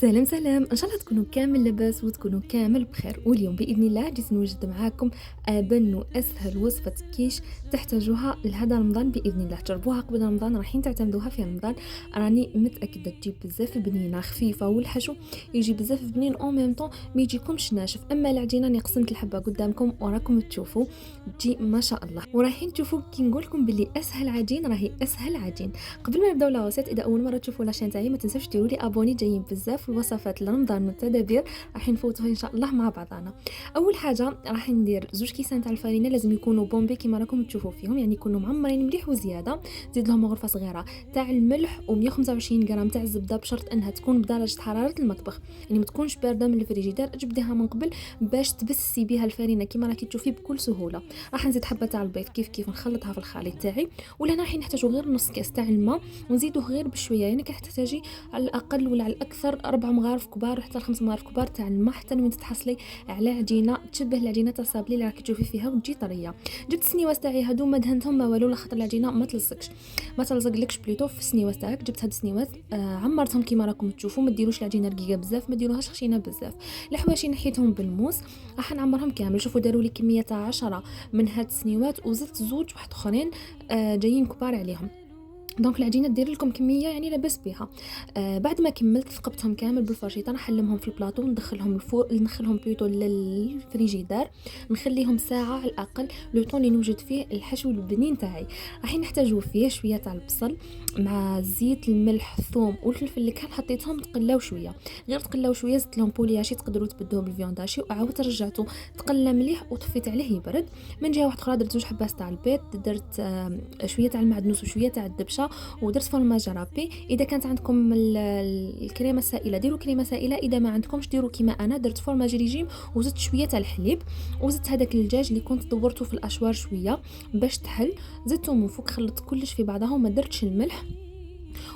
سلام سلام، ان شاء الله تكونوا كامل لاباس وتكونوا كامل بخير. واليوم باذن الله جيت نوجد معاكم ابن واسهل وصفه كيش تحتاجوها لهذا رمضان. باذن الله جربوها قبل رمضان، راحين تعتمدوها في رمضان، راني متاكده تجيب بزاف بنينه خفيفه، والحشو يجي بزاف بنين او ميم طون ما يجيكمش ناشف. اما العجينه اللي قسمت الحبه قدامكم وراكم تشوفوا تجي ما شاء الله، ورايحين تشوفوا كي نقول لكم باللي اسهل عجين راهي اسهل عجين. قبل ما نبداو لا وسيت، اذا اول مره تشوفوا لاشين تاعي ما تنساوش ديروا لي ابوني، جايين بزاف الوصفات لرمضان والتدابير راح نفوتوها ان شاء الله مع بعضنا. اول حاجه راح ندير 2 كيسان تاع الفرينه، لازم يكونوا بومبي كيما راكم تشوفوا فيهم، يعني يكونوا معمرين مليح وزياده. زيد لهم غرفه صغيره تاع الملح و125 غرام تاع الزبده، بشرط انها تكون بدرجه حراره المطبخ، يعني ما تكونش بارده من الفريجيدير، جبديها من قبل باش تبسي بها الفرينه كيما راكي تشوفي بكل سهوله. راح نزيد حبه تاع البيض كيف نخلطها في الخليط تاعي، ولهنا راح نحتاجوا غير نص كاس تاع الماء، ونزيدوه غير بشويه، يعني كتحتاجي على الاقل ولا على الاكثر 4 مغارف كبار حتى 5 مغارف كبار تاع الماء، حتى وين تتحصلي على عجينه تشبه العجينه تاع الصابلي اللي راكي تشوفي فيها وتجي طريه. جبت السنيوات تاعي هادو ما دهنتهم ما والو، لخاطر العجينه ما تلصقلكش بليتو في السنيوات تاعك. جبت هاد السنيوات عمرتهم كيما راكم تشوفوا، ما ديروش العجينه رقيقه بزاف، ما ديروهاش خشينه بزاف. الحواشي نحيتهم بالموس، راح نعمرهم كامل. شوفوا داروا لي كميه تاع 10 من هاد السنيوات، وزدت زوج واحد اخرين جايين كبار عليهم. دونك العجينه دير لكم كميه يعني لاباس بها. بعد ما كملت ثقبتهم كامل بالفرشيطه، نحلمهم في البلاطو وندخلهم الفوق، ندخلهم بلوتو للفريجيدار، نخليهم ساعه على الاقل لو طون اللي نوجد فيه الحشو البنين تاعي. راح نحتاجوا فيه شويه تاع البصل مع زيت، الملح، الثوم والفلفل الكحل، حطيتهم تقلاو شويه، غير تقلاو شويه. زدت لهم بولياشي، تقدروا تبدلوه بالفيونداشي، وعاودت رجعته تقلى مليح وطفيت عليه يبرد. من جهه واحده اخرى درت 2 حبات تاع البيض، درت شويه تاع المعدنوس وشويه تاع الدبشه، ودرت فرماج رابي. اذا كانت عندكم الكريمه السائله ديروا كريمه سائله، اذا ما عندكمش ديروا كيما انا درت فرماج ريجيم، وزدت شويه تاع الحليب، وزدت هذاك الدجاج اللي كنت دورته في الاشوار شويه باش تحل، زدته من فوق، خلطت كلش في بعضها وما درتش الملح.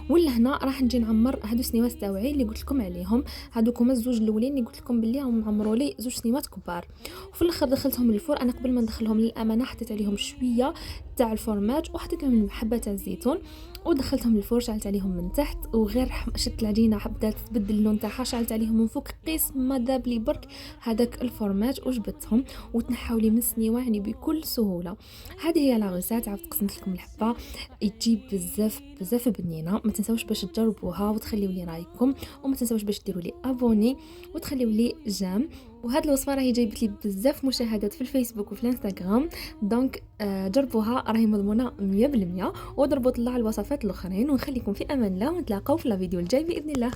ولهنا راح نجي نعمر هادو سنيوات تاوعي اللي قلت لكم عليهم، هادوك هما الزوج الاولين اللي قلت لكم باللي هم عمروا لي 2 سنيوات كبار. وفي الاخر دخلتهم للفور. انا قبل ما ندخلهم للامانه حطيت عليهم شويه تاع الفرماج وحطيت لهم حبه تاع الزيتون، ودخلتهم للفور، شعلت عليهم من تحت، وغير شدت العجينه بدات تبدل اللون تاعها، شعلت عليهم من فوق قيس ما ذاب لي برك هذاك الفرماج، وجبتهم وتنحاو لي من السنيوه يعني بكل سهوله. هذه هي لا غوسات، عاودت قسمت لكم الحبه، تجيب بزاف بنينه. ما تنساوش باش تجربوها وتخليوا لي رايكم، وما تنساوش باش ديروا لي ابوني وتخليوا لي جام. وهاد الوصفه راهي جايبت لي بزاف مشاهدات في الفيسبوك وفي الانستغرام، دونك جربوها، راهي مضمونه 100%. وضربوا طلع الوصفات الاخرين، ونخليكم في امان الله، ونتلاقاو في الفيديو الجاي باذن الله.